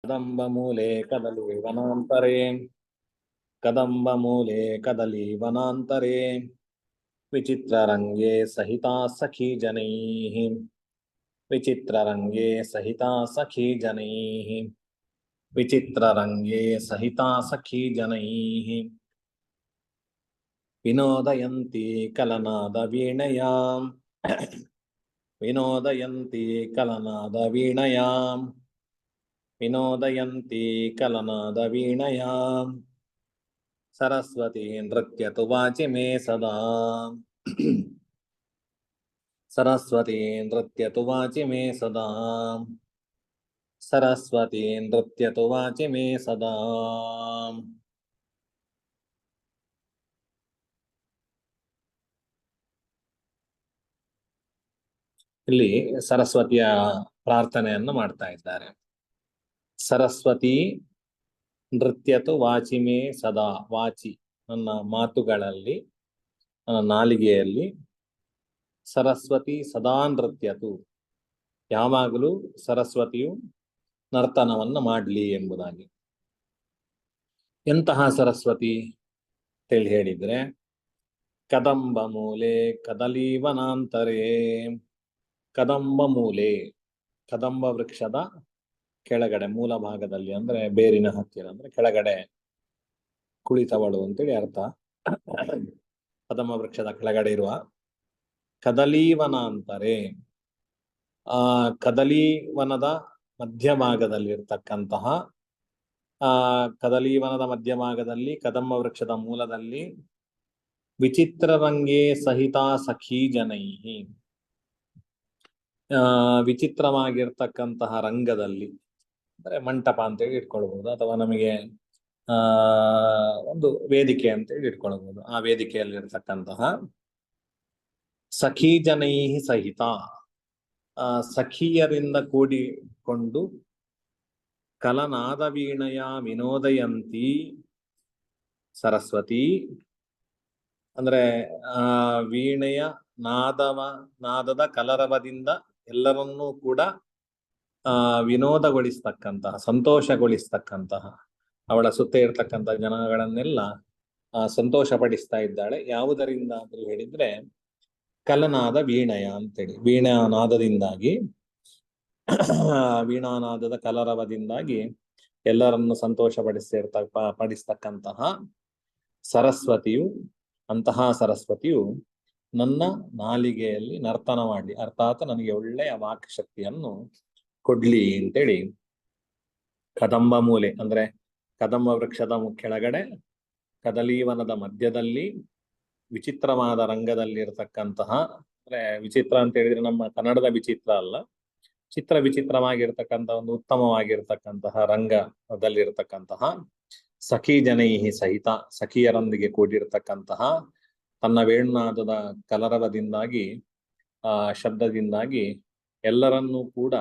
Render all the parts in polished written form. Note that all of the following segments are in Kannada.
कदम्बमूले कदली वनान्तरे कदम्बमूले कदली वनान्तरे विचित्ररङ्गे सहिता सखी जनैः विचित्ररङ्गे सहिता सखी जनैः विचित्ररङ्गे सहिता सखी जनैः विनोदयन्ती कलनादवीणयाम् विनोदयन्ती कलनादवीणयाम् विनोदयन्ती कलनादवीणयाम् सरस्वती नृत्यतु वाचि मे सदा सरस्वती नृत्यतु वाचि मे सदा सरस्वती नृत्यतु वाचि मे सदा ಇಲ್ಲಿ ಸರಸ್ವತಿಯ ಪ್ರಾರ್ಥನೆಯನ್ನು ಮಾಡ್ತಾ ಇದ್ದಾರೆ. ಸರಸ್ವತಿ ನೃತ್ಯತು ವಾಚಿ ಮೇ ಸದಾ. ವಾಚಿ ನನ್ನ ಮಾತುಗಳಲ್ಲಿ, ನನ್ನ ನಾಲಿಗೆಯಲ್ಲಿ. ಸರಸ್ವತಿ ಸದಾ ನೃತ್ಯತು, ಯಾವಾಗಲೂ ಸರಸ್ವತಿಯು ನರ್ತನವನ್ನು ಮಾಡಲಿ ಎಂಬುದಾಗಿ. ಎಂತಹ ಸರಸ್ವತಿ ಅಂತೇಳಿ ಹೇಳಿದ್ರೆ, ಕದಂಬ ಮೂಲೆ ಕದಲೀವನಾಂತರೇ. ಕದಂಬ ಮೂಲೆ, ಕದಂಬ ವೃಕ್ಷದ ಕೆಳಗಡೆ, ಮೂಲ ಭಾಗದಲ್ಲಿ ಅಂದ್ರೆ ಬೇರಿನ ಹತ್ತಿರ, ಅಂದ್ರೆ ಕೆಳಗಡೆ ಕುಳಿತವಳು ಅಂತೇಳಿ ಅರ್ಥ. ಕದಂಬ ವೃಕ್ಷದ ಕೆಳಗಡೆ ಇರುವ ಕದಲೀವನಾಂತರೇ, ಕದಲೀವನದ ಮಧ್ಯಭಾಗದಲ್ಲಿರ್ತಕ್ಕಂತಹ ಕದಲೀವನದ ಮಧ್ಯಭಾಗದಲ್ಲಿ ಕದಂಬ ವೃಕ್ಷದ ಮೂಲದಲ್ಲಿ ವಿಚಿತ್ರರಂಗೇ ಸಹಿತ ಸಖೀ ಜನೈಹಿ, ವಿಚಿತ್ರವಾಗಿರ್ತಕ್ಕಂತಹ ರಂಗದಲ್ಲಿ, ಅಂದ್ರೆ ಮಂಟಪ ಅಂತೇಳಿ ಇಟ್ಕೊಳ್ಬಹುದು, ಅಥವಾ ನಮಗೆ ಒಂದು ವೇದಿಕೆ ಅಂತೇಳಿ ಇಟ್ಕೊಳ್ಬಹುದು. ಆ ವೇದಿಕೆಯಲ್ಲಿರ್ತಕ್ಕಂತಹ ಸಖೀ ಜನೈಹಿ ಸಹಿತ, ಸಖಿಯರಿಂದ ಕೂಡಿಕೊಂಡು ಕಲನಾದ ವೀಣೆಯ ವಿನೋದಯಂತಿ ಸರಸ್ವತಿ, ಅಂದ್ರೆ ವೀಣೆಯ ನಾದದ ಕಲರವದಿಂದ ಎಲ್ಲರನ್ನೂ ಕೂಡ ವಿನೋದಗೊಳಿಸ್ತಕ್ಕಂತಹ, ಸಂತೋಷಗೊಳಿಸ್ತಕ್ಕಂತಹ, ಅವಳ ಸುತ್ತ ಇರ್ತಕ್ಕಂಥ ಜನಗಳನ್ನೆಲ್ಲ ಸಂತೋಷ ಪಡಿಸ್ತಾ ಇದ್ದಾಳೆ. ಯಾವುದರಿಂದ ಅಂತ ಹೇಳಿದ್ರೆ ಕಲನಾದ ವೀಣೆಯ ಅಂತೇಳಿ, ವೀಣಾನಾದದಿಂದಾಗಿ, ವೀಣಾನಾದದ ಕಲರವದಿಂದಾಗಿ ಎಲ್ಲರನ್ನು ಸಂತೋಷ ಪಡಿಸ್ತಕ್ಕಂತಹ ಸರಸ್ವತಿಯು, ಅಂತಹ ಸರಸ್ವತಿಯು ನನ್ನ ನಾಲಿಗೆಯಲ್ಲಿ ನರ್ತನ ಮಾಡಲಿ, ಅರ್ಥಾತ್ ನನಗೆ ಒಳ್ಳೆಯ ವಾಕ್ ಶಕ್ತಿಯನ್ನು ಕೊಡ್ಲಿ ಅಂತೇಳಿ ಕದಂಬ ಮೂಲೆ ಅಂದ್ರೆ ಕದಂಬ ವೃಕ್ಷದ ಕೆಳಗಡೆ ಕದಲೀವನದ ಮಧ್ಯದಲ್ಲಿ ವಿಚಿತ್ರವಾದ ರಂಗದಲ್ಲಿರ್ತಕ್ಕಂತಹ, ಅಂದ್ರೆ ವಿಚಿತ್ರ ಅಂತ ಹೇಳಿದ್ರೆ ನಮ್ಮ ಕನ್ನಡದ ವಿಚಿತ್ರ ಅಲ್ಲ, ವಿಚಿತ್ರವಾಗಿರ್ತಕ್ಕಂತಹ ಒಂದು ಉತ್ತಮವಾಗಿರ್ತಕ್ಕಂತಹ ರಂಗದಲ್ಲಿರ್ತಕ್ಕಂತಹ ಸಖಿ ಜನೈಹಿ ಸಹಿತ, ಸಖಿಯರೊಂದಿಗೆ ಕೂಡಿರ್ತಕ್ಕಂತಹ, ತನ್ನ ವೇಣುನಾದದ ಕಲರವದಿಂದಾಗಿ, ಶಬ್ದದಿಂದಾಗಿ ಎಲ್ಲರನ್ನೂ ಕೂಡ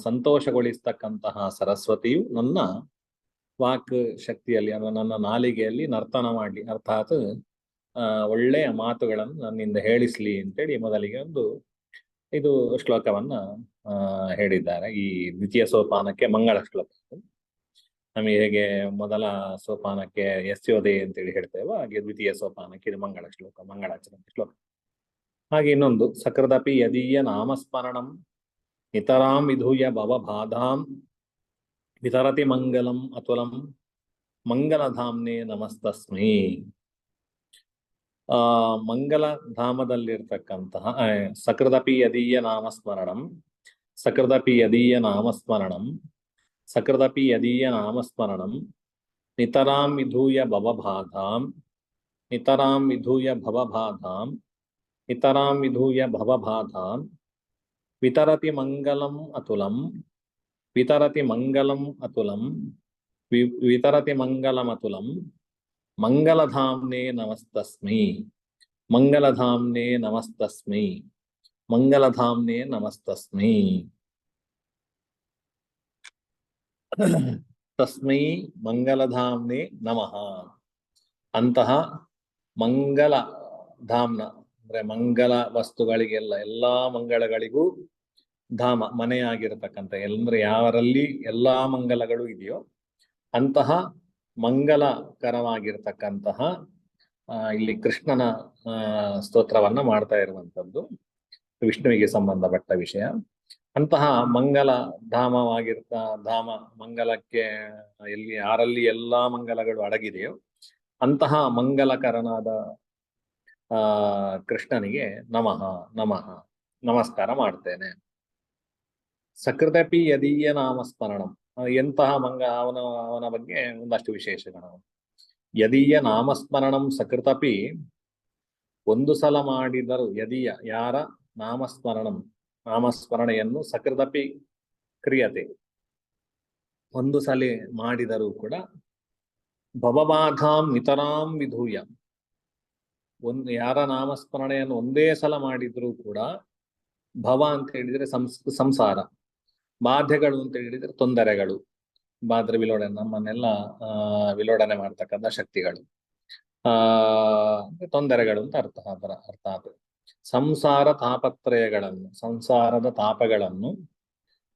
ಸಂತೋಷಗೊಳಿಸ್ತಕ್ಕಂತಹ ಸರಸ್ವತಿಯು ನನ್ನ ವಾಕ್ ಶಕ್ತಿಯಲ್ಲಿ, ಅಂದ್ರೆ ನನ್ನ ನಾಲಿಗೆಯಲ್ಲಿ ನರ್ತನ ಮಾಡಲಿ, ಅರ್ಥಾತ್ ಒಳ್ಳೆಯ ಮಾತುಗಳನ್ನು ನನ್ನಿಂದ ಹೇಳಿಸ್ಲಿ ಅಂತೇಳಿ ಮೊದಲಿಗೆ ಒಂದು ಇದು ಶ್ಲೋಕವನ್ನ ಹೇಳಿದ್ದಾರೆ. ಈ ದ್ವಿತೀಯ ಸೋಪಾನಕ್ಕೆ ಮಂಗಳ ಶ್ಲೋಕ. ನಮಗೆ ಹೇಗೆ ಮೊದಲ ಸೋಪಾನಕ್ಕೆ ಯಸ್ಯೋದೆ ಅಂತೇಳಿ ಹೇಳ್ತೇವೆ, ಹಾಗೆ ದ್ವಿತೀಯ ಸೋಪಾನಕ್ಕೆ ಇದು ಮಂಗಳ ಶ್ಲೋಕ, ಮಂಗಳಾಚರಣೆ ಶ್ಲೋಕ. ಹಾಗೆ ಇನ್ನೊಂದು, ಸಕೃದಪಿ ಯದೀಯ ನಾಮಸ್ಮರಣಂ ನಿತರಾಂ ವಿಧೂಯ ಭವಬಾಧಾಂ ವಿತರತಿ ಮಂಗಲಂ ಅತುಲಂ ಮಂಗಲಧಾಮ್ನೆ ನಮಸ್ತಸ್ಮೈ. ಮಂಗಲಧಾಮದಲ್ಲಿರ್ತಕ್ಕಂತಹ ಸಕೃದಪಿ ಯದೀಯ ನಾಮಸ್ಮರಣಂ, ಸಕೃದಪಿ ಯದೀಯ ನಾಮಸ್ಮರಣಂ, ಸಕೃದಪಿ ಯದೀಯ ನಾಮಸ್ಮರಣಂ ನಿತರಾಂ ವಿಧೂಯ ಭವಬಾಧಾಂ, ನಿತರಾಂ ವಿಧೂಯ ಭವಬಾಧಾಂ, ನಿತರಾಂ ವಿಧೂಯ ಭವಬಾಧಾಂ ವಿತರತಿ ಮಂಗಲಂ ಅತುಲಂ, ವಿತರತಿ ಮಂಗಲಂ ಅತುಲಂ, ವಿತರತಿ ಮಂಗಲಮತುಲಂ ಮಂಗಲಧಾಮ್ನೆ ನಮಸ್ತಸ್ಮೈ, ಮಂಗಲಧಾಮ್ನೆ ನಮಸ್ತಸ್ಮೈ, ಮಂಗಲಧಾಮ್ನೆ ನಮಸ್ತಸ್ಮೈ. ತಸ್ಮೈ ಮಂಗಲಧಾಮ್ನೆ ನಮಃ. ಅಂತಹ ಮಂಗಲ ಧಾಮ್ನ ಅಂದ್ರೆ ಮಂಗಲ ವಸ್ತುಗಳಿಗೆಲ್ಲ, ಎಲ್ಲಾ ಮಂಗಳಗಳಿಗೂ ಧಾಮ ಮನೆಯಾಗಿರತಕ್ಕಂಥ ಅಂದ್ರೆ ಯಾವರಲ್ಲಿ ಎಲ್ಲಾ ಮಂಗಲಗಳು ಇದೆಯೋ ಅಂತಹ ಮಂಗಲಕರವಾಗಿರ್ತಕ್ಕಂತಹ ಇಲ್ಲಿ ಕೃಷ್ಣನ ಸ್ತೋತ್ರವನ್ನ ಮಾಡ್ತಾ ಇರುವಂತದ್ದು ವಿಷ್ಣುವಿಗೆ ಸಂಬಂಧಪಟ್ಟ ವಿಷಯ. ಅಂತಹ ಮಂಗಲ ಧಾಮ ಮಂಗಲಕ್ಕೆ ಯಾರಲ್ಲಿ ಎಲ್ಲಾ ಮಂಗಲಗಳು ಅಡಗಿದೆಯೋ ಅಂತಹ ಮಂಗಲಕರನಾದ ಕೃಷ್ಣನಿಗೆ ನಮಃ ನಮಃ ನಮಸ್ಕಾರ ಮಾಡ್ತೇನೆ. ಸಕೃತಪಿ ಯದೀಯ ನಾಮಸ್ಮರಣಂ, ಎಂತಹ ಅವನ ಬಗ್ಗೆ ಒಂದಷ್ಟು ವಿಶೇಷಗಳು. ಯದೀಯ ನಾಮಸ್ಮರಣಂ ಸಕೃತಪಿ, ಒಂದು ಸಲ ಮಾಡಿದರು, ಯದೀಯ ಯಾರ ನಾಮಸ್ಮರಣೆಯನ್ನು ಸಕೃತಪಿ ಕ್ರಿಯತೆ ಒಂದು ಸಲ ಮಾಡಿದರೂ ಕೂಡ ಭವಬಾಧಾಂ ನಿತರಾಂ ವಿಧೂಯ, ಯಾರ ನಾಮಸ್ಮರಣೆಯನ್ನು ಒಂದೇ ಸಲ ಮಾಡಿದ್ರೂ ಕೂಡ ಭವ ಅಂತ ಹೇಳಿದ್ರೆ ಸಂಸಾರ, ಬಾಧೆಗಳು ಅಂತ ಹೇಳಿದ್ರೆ ತೊಂದರೆಗಳು, ಬಾದ್ರೆ ವಿಲೋಡನೆ ನಮ್ಮನ್ನೆಲ್ಲ ವಿಲೋಡನೆ ಮಾಡ್ತಕ್ಕಂಥ ಶಕ್ತಿಗಳು, ತೊಂದರೆಗಳು ಅಂತ ಅದರ ಅರ್ಥ ಅದು. ಸಂಸಾರ ತಾಪತ್ರಯಗಳನ್ನು, ಸಂಸಾರದ ತಾಪಗಳನ್ನು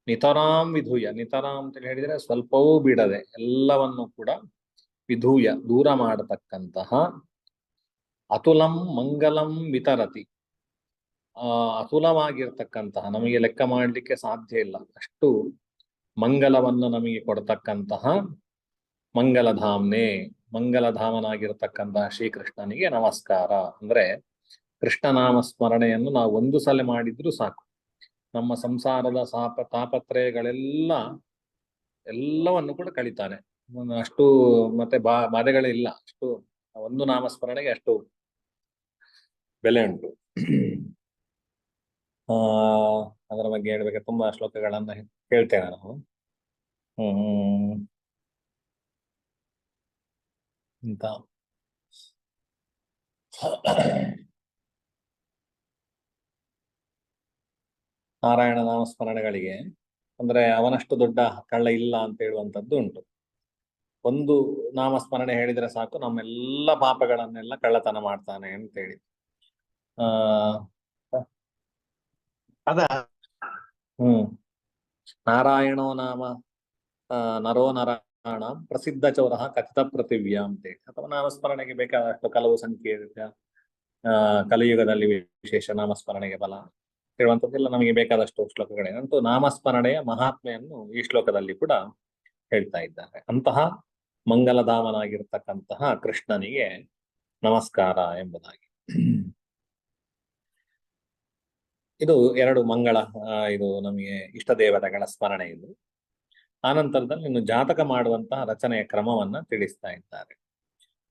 ನಿತರಾಂ ವಿಧೂಯ, ನಿತರಾಂ ಅಂತ ಹೇಳಿದ್ರೆ ಸ್ವಲ್ಪವೂ ಬಿಡದೆ ಎಲ್ಲವನ್ನು ಕೂಡ ವಿಧೂಯ ದೂರ ಮಾಡತಕ್ಕಂತಹ ಅತುಲಂ ಮಂಗಲಂ ವಿತರತಿ, ಅತುಲವಾಗಿರ್ತಕ್ಕಂತಹ ನಮಗೆ ಲೆಕ್ಕ ಮಾಡಲಿಕ್ಕೆ ಸಾಧ್ಯ ಇಲ್ಲ ಅಷ್ಟು ಮಂಗಲವನ್ನು ನಮಗೆ ಕೊಡ್ತಕ್ಕಂತಹ ಮಂಗಲಧಾಮ್ನೆ, ಮಂಗಲಧಾಮನಾಗಿರ್ತಕ್ಕಂತಹ ಶ್ರೀಕೃಷ್ಣನಿಗೆ ನಮಸ್ಕಾರ. ಅಂದ್ರೆ ಕೃಷ್ಣನಾಮ ಸ್ಮರಣೆಯನ್ನು ನಾವು ಒಂದು ಸಲ ಮಾಡಿದ್ರೂ ಸಾಕು, ನಮ್ಮ ಸಂಸಾರದ ಎಲ್ಲವನ್ನು ಕೂಡ ಕಳಿತಾನೆ. ಅಷ್ಟು ಮತ್ತೆ ಬಾಧೆಗಳಿಲ್ಲ, ಅಷ್ಟು ಒಂದು ನಾಮಸ್ಮರಣೆಗೆ ಅಷ್ಟು ಬೆಲೆ ಉಂಟು. ಅದರ ಬಗ್ಗೆ ಹೇಳ್ಬೇಕು, ತುಂಬಾ ಶ್ಲೋಕಗಳನ್ನ ಕೇಳ್ತೇವೆ ನಾವು. ಅಂತ ನಾರಾಯಣ ನಾಮಸ್ಮರಣೆಗಳಿಗೆ ಅಂದ್ರೆ ಅವನಷ್ಟು ದೊಡ್ಡ ಕಳ್ಳ ಇಲ್ಲ ಅಂತ ಹೇಳುವಂಥದ್ದು ಉಂಟು. ಒಂದು ನಾಮಸ್ಮರಣೆ ಹೇಳಿದ್ರೆ ಸಾಕು ನಮ್ಮೆಲ್ಲ ಪಾಪಗಳನ್ನೆಲ್ಲ ಕಳ್ಳತನ ಮಾಡ್ತಾನೆ ಅಂತೇಳಿ. ಅದ ನಾರಾಯಣೋ ನಾಮ ನರೋ ನರಾಣ ಪ್ರಸಿದ್ಧ ಚೌರ ಕಥಿತ ಪೃಥಿವ್ಯ ಅಂತೇಳಿ, ಅಥವಾ ನಾಮಸ್ಮರಣೆಗೆ ಬೇಕಾದಷ್ಟು ಕೆಲವು ಸಂಖ್ಯೆ ಕಲಿಯುಗದಲ್ಲಿ ವಿಶೇಷ ನಾಮಸ್ಮರಣೆಗೆ ಬಲ ಹೇಳುವಂಥದ್ದೆಲ್ಲ ನಮಗೆ ಬೇಕಾದಷ್ಟು ಶ್ಲೋಕಗಳೇ. ಅಂತೂ ನಾಮಸ್ಮರಣೆಯ ಮಹಾತ್ಮೆಯನ್ನು ಈ ಶ್ಲೋಕದಲ್ಲಿ ಕೂಡ ಹೇಳ್ತಾ ಇದ್ದಾರೆ. ಅಂತಹ ಮಂಗಲಧಾಮನಾಗಿರ್ತಕ್ಕಂತಹ ಕೃಷ್ಣನಿಗೆ ನಮಸ್ಕಾರ ಎಂಬುದಾಗಿ. ಇದು ಎರಡು ಇದು ನಮಗೆ ಇಷ್ಟ ದೇವತೆಗಳ ಸ್ಮರಣೆ. ಇದು ಆನಂತರದಲ್ಲಿ ಇನ್ನು ಜಾತಕ ಮಾಡುವಂತಹ ರಚನೆಯ ಕ್ರಮವನ್ನ ತಿಳಿಸ್ತಾ ಇದ್ದಾರೆ.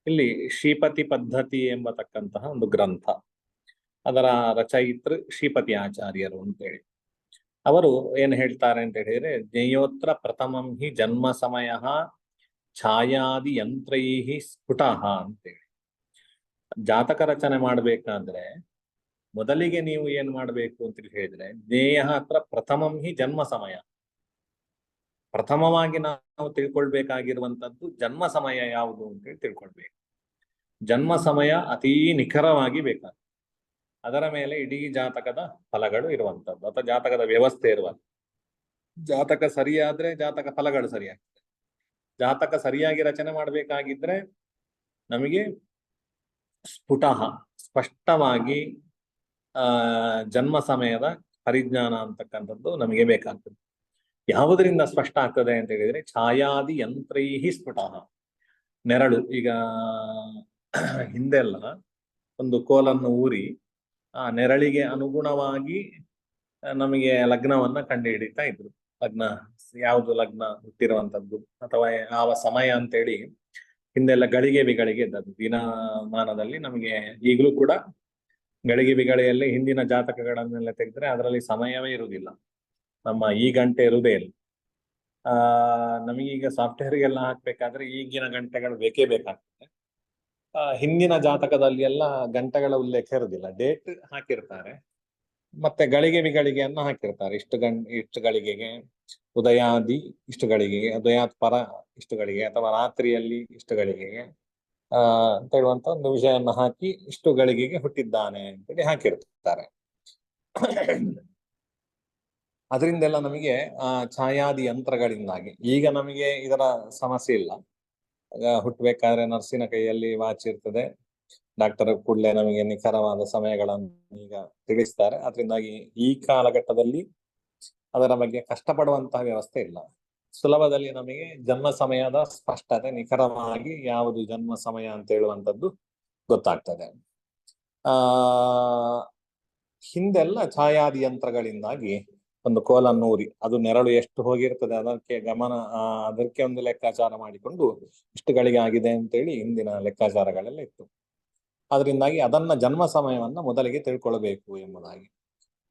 ಇಲ್ಲಿ ಶ್ರೀಪತಿ ಪದ್ಧತಿ ಎಂಬತಕ್ಕಂತಹ ಒಂದು ಗ್ರಂಥ, ಅದರ ರಚಯಿತೃ ಶ್ರೀಪತಿ ಆಚಾರ್ಯರು ಅಂತೇಳಿ. ಅವರು ಏನ್ ಹೇಳ್ತಾರೆ ಅಂತ ಹೇಳಿದ್ರೆ, ಜ್ಞೇಯೋತ್ರ ಪ್ರಥಮಂ ಹಿ ಜನ್ಮ ಸಮಯ ಛಾಯಾದಿ ಯಂತ್ರೈ ಸ್ಫುಟಃ ಅಂತೇಳಿ. ಜಾತಕ ರಚನೆ ಮಾಡ್ಬೇಕಾದ್ರೆ ಮೊದಲಿಗೆ ನೀವು ಏನ್ ಮಾಡ್ಬೇಕು ಅಂತ ಹೇಳಿದ್ರೆ, ಜ್ಞೇಯ ಹತ್ರ ಪ್ರಥಮಂ ಹಿ ಜನ್ಮ ಸಮಯ, ಪ್ರಥಮವಾಗಿ ನಾವು ತಿಳ್ಕೊಳ್ಬೇಕಾಗಿರುವಂತದ್ದು ಜನ್ಮ ಸಮಯ ಯಾವುದು ಅಂತೇಳಿ ತಿಳ್ಕೊಳ್ಬೇಕು. ಜನ್ಮ ಸಮಯ ಅತೀ ನಿಖರವಾಗಿ ಬೇಕಾಗ್ತದೆ. ಅದರ ಮೇಲೆ ಇಡೀ ಜಾತಕದ ಫಲಗಳು ಇರುವಂತದ್ದು, ಅಥವಾ ಜಾತಕದ ವ್ಯವಸ್ಥೆ ಇರುವಂತ. ಜಾತಕ ಸರಿಯಾದ್ರೆ ಜಾತಕ ಫಲಗಳು ಸರಿಯಾಗ್ತದೆ. ಜಾತಕ ಸರಿಯಾಗಿ ರಚನೆ ಮಾಡಬೇಕಾಗಿದ್ರೆ ನಮಗೆ ಸ್ಪಷ್ಟವಾಗಿ ಜನ್ಮ ಸಮಯದ ಪರಿಜ್ಞಾನ ಅಂತಕ್ಕಂಥದ್ದು ನಮಗೆ ಬೇಕಾಗ್ತದೆ. ಯಾವುದರಿಂದ ಸ್ಪಷ್ಟ ಆಗ್ತದೆ ಅಂತ ಹೇಳಿದ್ರೆ, ಛಾಯಾದಿ ಯಂತ್ರೈಹಿ ಸ್ಫುಟಃ. ನೆರಳು, ಈಗ ಹಿಂದೆಲ್ಲ ಒಂದು ಕೋಲನ್ನು ಊರಿ ಆ ನೆರಳಿಗೆ ಅನುಗುಣವಾಗಿ ನಮಗೆ ಲಗ್ನವನ್ನ ಕಂಡು ಹಿಡಿತಾ ಇದ್ರು. ಲಗ್ನ ಯಾವುದು ಲಗ್ನ ಹುಟ್ಟಿರುವಂತದ್ದು ಅಥವಾ ಯಾವ ಸಮಯ ಅಂತೇಳಿ ಹಿಂದೆಲ್ಲ ಗಳಿಗೆ ಬಿಗಳಿಗೆ ಇದ್ದದ್ದು. ದಿನಮಾನದಲ್ಲಿ ನಮಗೆ ಈಗಲೂ ಕೂಡ ಗಳಿಗೆ ಬಿಗಳೆಯಲ್ಲಿ ಹಿಂದಿನ ಜಾತಕಗಳನ್ನೆಲ್ಲ ತೆಗೆದ್ರೆ ಅದರಲ್ಲಿ ಸಮಯವೇ ಇರುವುದಿಲ್ಲ, ನಮ್ಮ ಈ ಗಂಟೆ ಇರುವುದೇ ಇಲ್ಲ. ನಮಗೀಗ ಸಾಫ್ಟ್ವೇರ್ಗೆಲ್ಲ ಹಾಕ್ಬೇಕಾದ್ರೆ ಈಗಿನ ಗಂಟೆಗಳು ಬೇಕೇ ಬೇಕಾಗ್ತದೆ. ಹಿಂದಿನ ಜಾತಕದಲ್ಲಿ ಎಲ್ಲ ಗಂಟೆಗಳ ಉಲ್ಲೇಖ ಇರುವುದಿಲ್ಲ, ಡೇಟ್ ಹಾಕಿರ್ತಾರೆ, ಮತ್ತೆ ಗಳಿಗೆ ಬಿಗಳಿಗೆಯನ್ನು ಹಾಕಿರ್ತಾರೆ. ಇಷ್ಟು ಗಳಿಗೆಗೆ ಉದಯಾದಿ, ಇಷ್ಟು ಗಳಿಗೆಗೆ ಉದಯಾತ್ ಪರ ಇಷ್ಟು ಗಳಿಗೆ, ಅಥವಾ ರಾತ್ರಿಯಲ್ಲಿ ಇಷ್ಟು ಗಳಿಗೆಗೆ ಅಂತ ಹೇಳುವಂತ ಒಂದು ವಿಷಯವನ್ನು ಹಾಕಿ ಇಷ್ಟು ಗಳಿಗೆಗೆ ಹುಟ್ಟಿದ್ದಾನೆ ಅಂತೇಳಿ ಹಾಕಿರ್ತಾರೆ. ಅದರಿಂದೆಲ್ಲ ನಮಗೆ ಛಾಯಾದಿ ಯಂತ್ರಗಳಿಂದಾಗಿ ಈಗ ನಮಗೆ ಇದರ ಸಮಸ್ಯೆ ಇಲ್ಲ. ಹುಟ್ಟಬೇಕಾದ್ರೆ ನರ್ಸಿನ ಕೈಯಲ್ಲಿ ವಾಚ್ ಇರ್ತದೆ, ಡಾಕ್ಟರ್ ಕೂಡಲೇ ನಮಗೆ ನಿಖರವಾದ ಸಮಯಗಳನ್ನು ಈಗ ತಿಳಿಸ್ತಾರೆ. ಅದರಿಂದಾಗಿ ಈ ಕಾಲಘಟ್ಟದಲ್ಲಿ ಅದರ ಬಗ್ಗೆ ಕಷ್ಟಪಡುವಂತಹ ವ್ಯವಸ್ಥೆ ಇಲ್ಲ. ಸುಲಭದಲ್ಲಿ ನಮಗೆ ಜನ್ಮ ಸಮಯದ ಸ್ಪಷ್ಟತೆ, ನಿಖರವಾಗಿ ಯಾವುದು ಜನ್ಮ ಸಮಯ ಅಂತ ಹೇಳುವಂಥದ್ದು ಗೊತ್ತಾಗ್ತದೆ. ಹಿಂದೆಲ್ಲ ಛಾಯಾದಿ ಯಂತ್ರಗಳಿಂದಾಗಿ ಒಂದು ಕೋಲನ್ನೂರಿ ಅದು ನೆರಳು ಎಷ್ಟು ಹೋಗಿರ್ತದೆ ಅದಕ್ಕೆ ಅದಕ್ಕೆ ಒಂದು ಲೆಕ್ಕಾಚಾರ ಮಾಡಿಕೊಂಡು ಇಷ್ಟು ಗಳಿಗೆ ಆಗಿದೆ ಅಂತೇಳಿ ಹಿಂದಿನ ಲೆಕ್ಕಾಚಾರಗಳೆಲ್ಲ ಇತ್ತು. ಅದರಿಂದಾಗಿ ಅದನ್ನ ಜನ್ಮ ಸಮಯವನ್ನ ಮೊದಲಿಗೆ ತಿಳ್ಕೊಳ್ಬೇಕು ಎಂಬುದಾಗಿ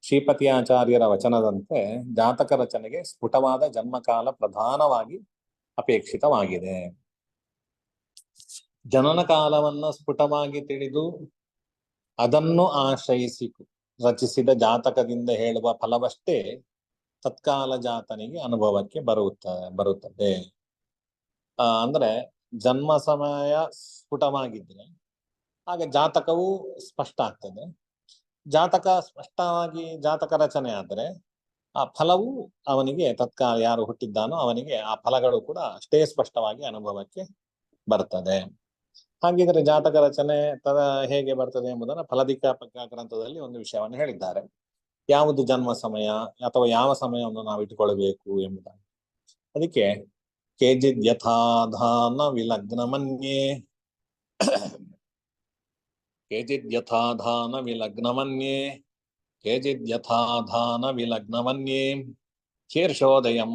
ಶ್ರೀಪತಿ ಆಚಾರ್ಯರ ವಚನದಂತೆ ಜಾತಕ ರಚನೆಗೆ ಸ್ಫುಟವಾದ ಜನ್ಮಕಾಲ ಪ್ರಧಾನವಾಗಿ ಅಪೇಕ್ಷಿತವಾಗಿದೆ. ಜನನ ಕಾಲವನ್ನ ಸ್ಫುಟವಾಗಿ ತಿಳಿದು ಅದನ್ನು ಆಶ್ರಯಿಸಿ ರಚಿಸಿದ ಜಾತಕದಿಂದ ಹೇಳುವ ಫಲವಷ್ಟೇ ತತ್ಕಾಲ ಜಾತನಿಗೆ ಅನುಭವಕ್ಕೆ ಬರುತ್ತದೆ. ಅಂದ್ರೆ ಜನ್ಮ ಸಮಯ ಸ್ಫುಟವಾಗಿದ್ರೆ ಆಗ ಜಾತಕವು ಸ್ಪಷ್ಟ ಆಗ್ತದೆ. ಜಾತಕ ಸ್ಪಷ್ಟವಾಗಿ ಜಾತಕ ರಚನೆ ಆದರೆ ಆ ಫಲವು ಅವನಿಗೆ ತತ್ಕಾಲ ಯಾರು ಹುಟ್ಟಿದ್ದಾನೋ ಅವನಿಗೆ ಆ ಫಲಗಳು ಕೂಡ ಅಷ್ಟೇ ಸ್ಪಷ್ಟವಾಗಿ ಅನುಭವಕ್ಕೆ ಬರ್ತದೆ. ಹಾಗಿದ್ರೆ ಜಾತಕ ರಚನೆ ಹೇಗೆ ಬರ್ತದೆ ಎಂಬುದನ್ನು ಫಲದೀಕ್ಷಾಪಕ ಗ್ರಂಥದಲ್ಲಿ ಒಂದು ವಿಷಯವನ್ನು ಹೇಳಿದ್ದಾರೆ. ಯಾವುದು ಜನ್ಮ ಸಮಯ ಅಥವಾ ಯಾವ ಸಮಯವನ್ನು ನಾವು ಇಟ್ಟುಕೊಳ್ಬೇಕು ಎಂಬುದಾಗಿ. ಅದಕ್ಕೆ ಕೇಜಿದ್ ಯಥಾಧಾನ ವಿಲಗ್ನ ಮನ್ಯೇ ಕೇಜಿದ್ ಯಥಾಧಾನ ವಿಲಗ್ನ ಮನ್ಯೇ ಕೇಜಿದ್ ಯಥಾಧಾನ ವಿಲಗ್ನ ಮನ್ಯೇ ಶೀರ್ಷೋದಯಂ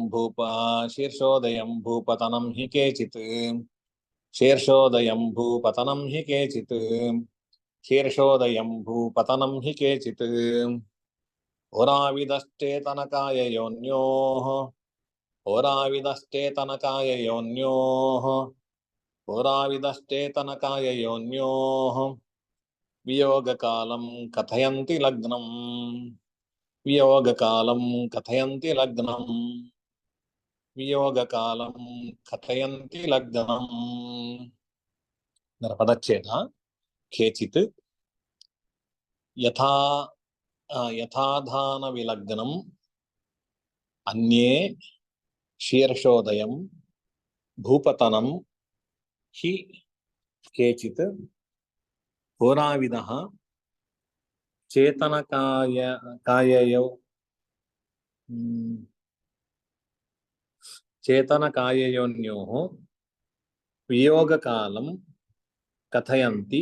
ಭೂಪತನಂ ಹಿ ಕೇಚಿತ್ ಶೀರ್ಷೋದಯಂ ಭೂಪತನಂ ಹಿ ಕೇಚಿತ್ ಶೀರ್ಷೋದಯಂ ಭೂಪತನಂ ಹಿ ಕೇಚಿತ್ ಹೋರಾವಿದಶ್ಚೇತನಕಾಯಯೋನ್ಯೋಃ ಹೋರಾವಿದಶ್ಚೇತನಕಾಯಯೋನ್ಯೋಃ ಹೋರಾವಿದಶ್ಚೇತನಕಾಯಯೋನ್ಯೋಃ ವಿಯೋಗಕಾಲಂ ಕಥಯಂತಿ ಲಗ್ನಂ ವಿಯೋಗಕಾಲಂ ಕಥಯಂತಿ ಲಗ್ನಂ ವಿಯೋಗಕಾಲಂ ಕಥಯಂತಿ ಲಗ್ನಂ. ಪದಚ್ಛೇದ ಕೇಚಿತ್ ಯಥಾಧಾನ ವಿಲಗ್ನಂ ಅನ್ಯೇ ಶೀರ್ಷೋದಯಂ ಭೂಪತನಂ ಹಿ ಕೇಚಿತ್ ಹೋರಾವಿದಃ ಚೇತನಕಾಯಯೋನ್ಯೋಃ ವಿಯೋಗಕಾಲಂ ಕಥಯಂತಿ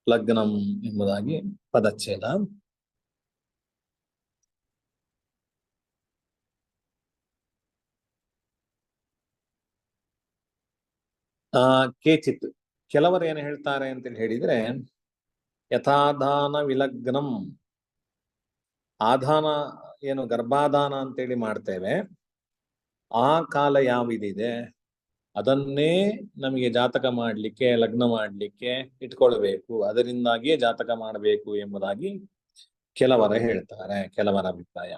ಲಗ್ನಂ ಎಂಬುದಾಗಿ ಪದಚ್ಛೇದ. ಕೇಚಿತ್ ಕೆಲವರು ಏನು ಹೇಳ್ತಾರೆ ಅಂತ ಹೇಳಿದ್ರೆ ಯಥಾಧಾನ ವಿಲಗ್ನಂ ಆಧಾನ ಏನು ಗರ್ಭಾಧಾನ ಅಂತೇಳಿ ಮಾಡ್ತೇವೆ ಆ ಕಾಲ ಯಾವಿದಿದೆ ಅದನ್ನೇ ನಮಗೆ ಜಾತಕ ಮಾಡಲಿಕ್ಕೆ ಲಗ್ನ ಮಾಡಲಿಕ್ಕೆ ಇಟ್ಕೊಳ್ಬೇಕು, ಅದರಿಂದಾಗಿಯೇ ಜಾತಕ ಮಾಡಬೇಕು ಎಂಬುದಾಗಿ ಕೆಲವರ ಹೇಳ್ತಾರೆ. ಕೆಲವರ ಅಭಿಪ್ರಾಯ.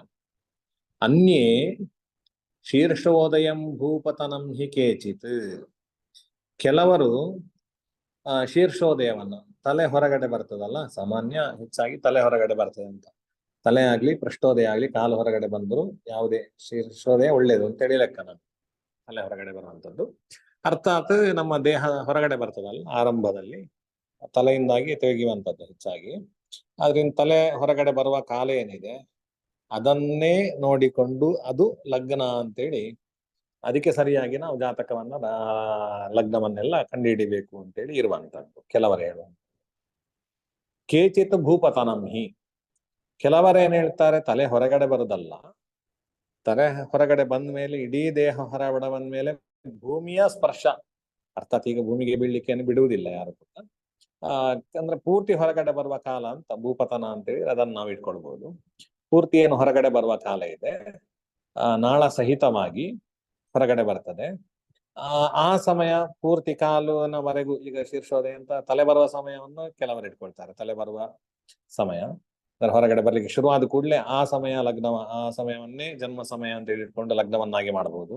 ಅನ್ಯೇ ಶೀರ್ಷೋದಯಂ ಭೂಪತನಂ ಹಿ ಕೇಚಿತ್ ಕೆಲವರು ಶೀರ್ಷೋದಯವನ್ನ ತಲೆ ಹೊರಗಡೆ ಬರ್ತದಲ್ಲ, ಸಾಮಾನ್ಯ ಹೆಚ್ಚಾಗಿ ತಲೆ ಹೊರಗಡೆ ಬರ್ತದೆ ಅಂತ, ತಲೆ ಆಗ್ಲಿ ಪೃಷ್ಠೋದಯ ಆಗ್ಲಿ ಕಾಲು ಹೊರಗಡೆ ಬಂದ್ರು ಯಾವುದೇ ಶೀರ್ಷೋದಯ ಒಳ್ಳೇದು ಅಂತೇಳಿ ಲೆಕ್ಕ. ನಾನು ತಲೆ ಹೊರಗಡೆ ಬರುವಂಥದ್ದು ಅರ್ಥಾತ್ ನಮ್ಮ ದೇಹ ಹೊರಗಡೆ ಬರ್ತದಲ್ಲ ಆರಂಭದಲ್ಲಿ ತಲೆಯಿಂದಾಗಿ ತೆಗೆಯುವಂಥದ್ದು ಹೆಚ್ಚಾಗಿ. ಆದ್ರಿಂದ ತಲೆ ಹೊರಗಡೆ ಬರುವ ಕಾಲ ಏನಿದೆ ಅದನ್ನೇ ನೋಡಿಕೊಂಡು ಅದು ಲಗ್ನ ಅಂತೇಳಿ ಅದಕ್ಕೆ ಸರಿಯಾಗಿ ನಾವು ಜಾತಕವನ್ನ ಲಗ್ನವನ್ನೆಲ್ಲ ಕಂಡುಹಿಡಿಬೇಕು ಅಂತೇಳಿ ಇರುವಂತದ್ದು ಕೆಲವರು ಹೇಳುವ. ಕೇಚಿತ್ ಭೂಪತನಂ ಹಿ ಕೆಲವರೇನ್ ಹೇಳ್ತಾರೆ ತಲೆ ಹೊರಗಡೆ ಬರುದಲ್ಲ, ತಲೆ ಹೊರಗಡೆ ಬಂದ ಮೇಲೆ ಇಡೀ ದೇಹ ಹೊರಗಡೆ ಬಂದ ಮೇಲೆ ಭೂಮಿಯ ಸ್ಪರ್ಶ, ಅರ್ಥಾತ್ ಈಗ ಭೂಮಿಗೆ ಬೀಳ್ಲಿಕ್ಕೆ ಬಿಡುವುದಿಲ್ಲ ಯಾರು ಕೂಡ, ಅಂದ್ರೆ ಪೂರ್ತಿ ಹೊರಗಡೆ ಬರುವ ಕಾಲ ಅಂತ ಭೂಪತನ ಅಂತೇಳಿ ಅದನ್ನ ನಾವು ಇಟ್ಕೊಳ್ಬಹುದು. ಪೂರ್ತಿ ಏನು ಹೊರಗಡೆ ಬರುವ ಕಾಲ ಇದೆ ನಾಳ ಸಹಿತವಾಗಿ ಹೊರಗಡೆ ಬರ್ತದೆ. ಆ ಸಮಯ ಪೂರ್ತಿ ಕಾಲುವರೆಗೂ ಈಗ ಶೀರ್ಷೋದಯ ಅಂತ ತಲೆ ಬರುವ ಸಮಯವನ್ನು ಕೆಲವರು ಇಟ್ಕೊಳ್ತಾರೆ. ತಲೆ ಬರುವ ಸಮಯ ಹೊರಗಡೆ ಬರ್ಲಿಕ್ಕೆ ಶುರುವಾದ ಕೂಡಲೇ ಆ ಸಮಯ ಲಗ್ನ, ಆ ಸಮಯವನ್ನೇ ಜನ್ಮ ಸಮಯ ಅಂತ ಹೇಳಿ ಇಟ್ಕೊಂಡು ಲಗ್ನವನ್ನಾಗಿ ಮಾಡಬಹುದು.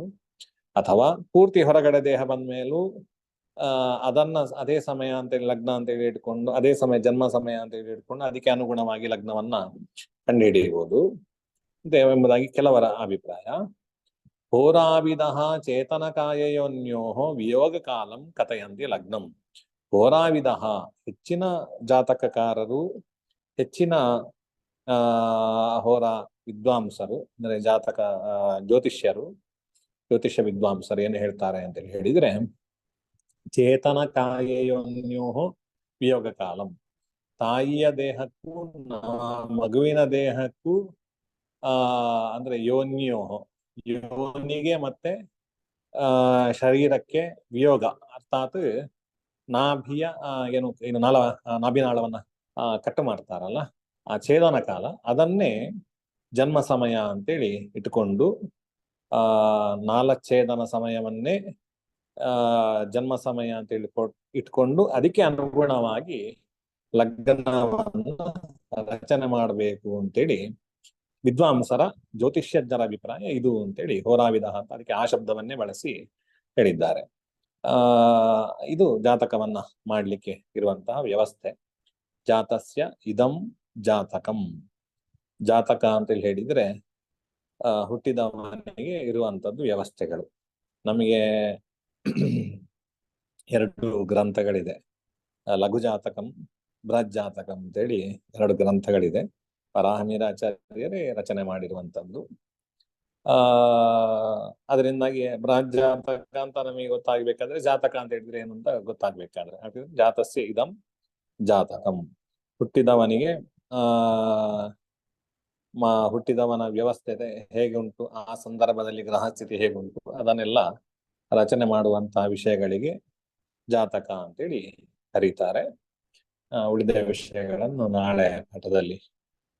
ಅಥವಾ ಪೂರ್ತಿ ಹೊರಗಡೆ ದೇಹ ಬಂದ ಮೇಲೂ ಅದನ್ನ ಅದೇ ಸಮಯ ಅಂತೇಳಿ ಲಗ್ನ ಅಂತೇಳಿ ಇಟ್ಕೊಂಡು ಅದೇ ಸಮಯ ಜನ್ಮ ಸಮಯ ಅಂತ ಹೇಳಿ ಇಟ್ಕೊಂಡು ಅದಕ್ಕೆ ಅನುಗುಣವಾಗಿ ಲಗ್ನವನ್ನ ಕಂಡುಹಿಡಿಯಬಹುದು. ಎಂಬುದಾಗಿ ಕೆಲವರ ಅಭಿಪ್ರಾಯ. ಹೋರಾವಿದಃ ಚೇತನಕಾಯಯೋನ್ಯೋಃ ವಿಯೋಗ ಕಾಲಂ ಕಥಯಂತಿ ಲಗ್ನಂ. ಹೋರಾವಿದಃ ಹೆಚ್ಚಿನ ಜಾತಕಕಾರರು, ಹೆಚ್ಚಿನ ಹೋರ ವಿದ್ವಾಂಸರು, ಅಂದರೆ ಜಾತಕ ಜ್ಯೋತಿಷ್ಯ ವಿದ್ವಾಂಸರು ಏನು ಹೇಳ್ತಾರೆ ಅಂತ ಹೇಳಿದ್ರೆ, ಚೇತನ ಕಾಯಯೋನ್ಯೋಃ ವಿಯೋಗ ಕಾಲಂ, ತಾಯಿಯ ದೇಹಕ್ಕೂ ಮಗುವಿನ ದೇಹಕ್ಕೂ ಅಂದ್ರೆ ಯೋನಿಗೆ ಮತ್ತೆ ಶರೀರಕ್ಕೆ ವಿಯೋಗ, ಅರ್ಥಾತ್ ನಾಭಿಯ ಏನು ನಾಭಿನಾಳವನ್ನ ಕಟ್ಟು ಮಾಡ್ತಾರಲ್ಲ, ಆ ಛೇದನ ಕಾಲ, ಅದನ್ನೇ ಜನ್ಮ ಸಮಯ ಅಂತೇಳಿ ಇಟ್ಕೊಂಡು ನಾಲಚ್ಛೇದನ ಸಮಯವನ್ನೇ ಜನ್ಮ ಸಮಯ ಅಂತೇಳಿ ಇಟ್ಕೊಂಡು ಅದಕ್ಕೆ ಅನುಗುಣವಾಗಿ ಲಗ್ನವನ್ನು ರಚನೆ ಮಾಡಬೇಕು ಅಂತೇಳಿ ವಿದ್ವಾಂಸರ ಜ್ಯೋತಿಷ್ಯಜ್ಞರ ಅಭಿಪ್ರಾಯ ಇದು ಅಂತೇಳಿ ಹೋರಾವಿದ ಅಂತ ಅದಕ್ಕೆ ಆ ಶಬ್ದವನ್ನೇ ಬಳಸಿ ಹೇಳಿದ್ದಾರೆ. ಇದು ಜಾತಕವನ್ನ ಮಾಡ್ಲಿಕ್ಕೆ ಇರುವಂತಹ ವ್ಯವಸ್ಥೆ. ಜಾತಸ್ಯ ಇದಂ ಜಾತಕಂ. ಜಾತಕ ಅಂತೇಳಿ ಹೇಳಿದ್ರೆ ಹುಟ್ಟಿದವನಿಗೆ ಇರುವಂತದ್ದು ವ್ಯವಸ್ಥೆಗಳು. ನಮಗೆ 2 ಗ್ರಂಥಗಳಿದೆ, ಲಘು ಜಾತಕಂ, ಬೃಹತ್ ಜಾತಕಂ ಅಂತೇಳಿ 2 ಗ್ರಂಥಗಳಿದೆ. ವರಾಹಮಿಹಿರಾಚಾರ್ಯರೇ ರಚನೆ ಮಾಡಿರುವಂತದ್ದು. ಅದರಿಂದಾಗಿ ಬೃಹತ್ ಜಾತಕ ಅಂತ ನಮಗೆ ಗೊತ್ತಾಗ್ಬೇಕಾದ್ರೆ ಜಾತಕ ಅಂತ ಹೇಳಿದ್ರೆ ಏನು ಅಂತ ಗೊತ್ತಾಗ್ಬೇಕಾದ್ರೆ ಜಾತಸ್ಯ ಇದಂ ಜಾತಕಂ. ಹುಟ್ಟಿದವನಿಗೆ ಹುಟ್ಟಿದವನ ವ್ಯವಸ್ಥೆ ಹೇಗೆ ಉಂಟು, ಆ ಸಂದರ್ಭದಲ್ಲಿ ಗ್ರಹ ಸ್ಥಿತಿ ಹೇಗುಂಟು, ಅದನ್ನೆಲ್ಲ ರಚನೆ ಮಾಡುವಂತಹ ವಿಷಯಗಳಿಗೆ ಜಾತಕ ಅಂತೇಳಿ ಕರೀತಾರೆ. ಉಳಿದ ವಿಷಯಗಳನ್ನು ನಾಳೆ ಪಾಠದಲ್ಲಿ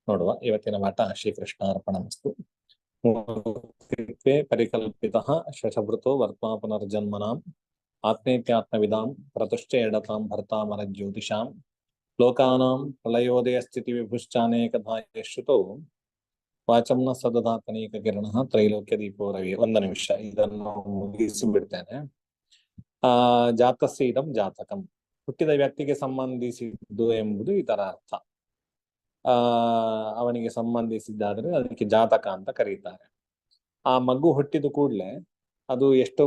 ನೋಡುವ. ಇವತ್ತಿನ ಪಾಠ ಶ್ರೀಕೃಷ್ಣಾರ್ಪಣಮಸ್ತು. ಪರಿಕಲ್ಪಿತಃ ಶಶಭೃತೋ ವರ್ತ್ಮಾ ಪುನರ್ಜನ್ಮನಾಂ ಆತ್ಮೇತ್ಯಾತ್ಮವಿದಾಂ ಪ್ರತುಶ್ಚೇಡತಾಂ ಭರ್ತಾಮರ ಜ್ಯೋತಿಷಾಂ ಲೋಕಾನಾಂ ಪ್ರಳಯೋದಯ ಸ್ಥಿತಿ ವಿಭುಶ್ಚಾನೇಕಧಾ ಯಶ್ರುತೋ ವಾಚಂನ ಸದಧಾತನೀಕ ಕಿರಣ ತ್ರೈಲೋಕ್ಯ ದೀಪೋ ರವಿ. 1 ನಿಮಿಷ ಇದನ್ನು ಮುಗಿಸಿ ಬಿಡ್ತೇನೆ. ಜಾತಸ್ಯ ಇದಂ ಜಾತಕಂ, ಹುಟ್ಟಿದ ವ್ಯಕ್ತಿಗೆ ಸಂಬಂಧಿಸಿದ್ದು ಎಂಬುದು ಇದರ ಅರ್ಥ. ಅವನಿಗೆ ಸಂಬಂಧಿಸಿದ್ದಾದ್ರೆ ಅದಕ್ಕೆ ಜಾತಕ ಅಂತ ಕರೀತಾರೆ. ಆ ಮಗು ಹುಟ್ಟಿದ ಕೂಡಲೇ ಅದು ಎಷ್ಟು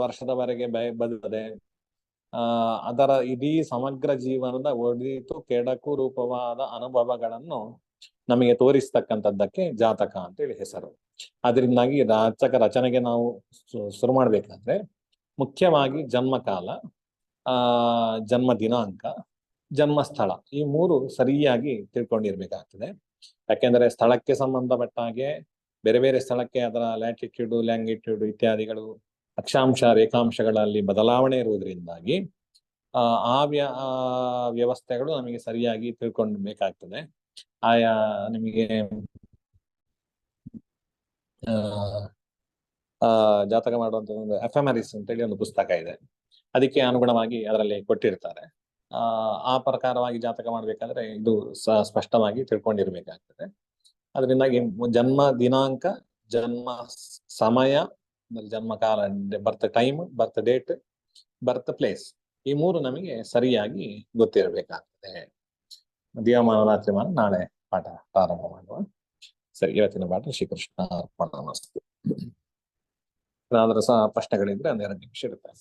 ವರ್ಷದವರೆಗೆ ಬದುಕದೆ, ಅದರ ಇಡೀ ಸಮಗ್ರ ಜೀವನದ ಒಳಿತು ಕೆಡಕು ರೂಪವಾದ ಅನುಭವಗಳನ್ನು ನಮಗೆ ತೋರಿಸ್ತಕ್ಕಂಥದ್ದಕ್ಕೆ ಜಾತಕ ಅಂತೇಳಿ ಹೆಸರು. ಅದರಿಂದಾಗಿ ಜಾತಕ ರಚನೆಗೆ ನಾವು ಶುರು ಮಾಡ್ಬೇಕಾದ್ರೆ ಮುಖ್ಯವಾಗಿ ಜನ್ಮಕಾಲ, ಜನ್ಮ ದಿನಾಂಕ, ಜನ್ಮಸ್ಥಳ, ಈ 3 ಸರಿಯಾಗಿ ತಿಳ್ಕೊಂಡಿರ್ಬೇಕಾಗ್ತದೆ. ಯಾಕೆಂದ್ರೆ ಸ್ಥಳಕ್ಕೆ ಸಂಬಂಧಪಟ್ಟ ಹಾಗೆ ಬೇರೆ ಬೇರೆ ಸ್ಥಳಕ್ಕೆ ಅದರ ಲ್ಯಾಟಿಟ್ಯೂಡ್, ಲ್ಯಾಂಗಿಟ್ಯೂಡ್ ಇತ್ಯಾದಿಗಳು, ಅಕ್ಷಾಂಶ, ರೇಖಾಂಶಗಳಲ್ಲಿ ಬದಲಾವಣೆ ಇರುವುದರಿಂದಾಗಿ ಆ ವ್ಯವಸ್ಥೆಗಳು ನಮಗೆ ಸರಿಯಾಗಿ ತಿಳ್ಕೊಳ್ಬೇಕಾಗ್ತದೆ. ಆಯಾ ನಿಮಗೆ ಜಾತಕ ಮಾಡುವಂತ ಒಂದು ಎಫೆಮರಿಸ್ ಅಂತೇಳಿ ಒಂದು ಪುಸ್ತಕ ಇದೆ, ಅದಕ್ಕೆ ಅನುಗುಣವಾಗಿ ಅದರಲ್ಲಿ ಕೊಟ್ಟಿರ್ತಾರೆ. ಆ ಪ್ರಕಾರವಾಗಿ ಜಾತಕ ಮಾಡ್ಬೇಕಾದ್ರೆ ಇದು ಸ್ಪಷ್ಟವಾಗಿ ತಿಳ್ಕೊಂಡಿರ್ಬೇಕಾಗ್ತದೆ. ಅದರಿಂದಾಗಿ ಜನ್ಮ ದಿನಾಂಕ, ಜನ್ಮ ಸಮಯ, ಜನ್ಮ ಕಾಲ, ಬರ್ತ್ ಟೈಮ್, ಬರ್ತ್ ಡೇಟ್, ಬರ್ತ್ ಪ್ಲೇಸ್, ಈ 3 ನಮಗೆ ಸರಿಯಾಗಿ ಗೊತ್ತಿರಬೇಕಾಗ್ತದೆ. ದಿವಮಾನ ನಾಳೆ ಪಾಠ ಪ್ರಾರಂಭ ಮಾಡುವ. ಸರಿ, ಇವತ್ತಿನ ಪಾಠ ಶ್ರೀಕೃಷ್ಣ ಅರ್ಪಣಮಸ್ತು. ಏನಾದ್ರೂ ಪ್ರಶ್ನೆಗಳಿದ್ರೆ 1-2 ನಿಮಿಷ ಇರುತ್ತೆ.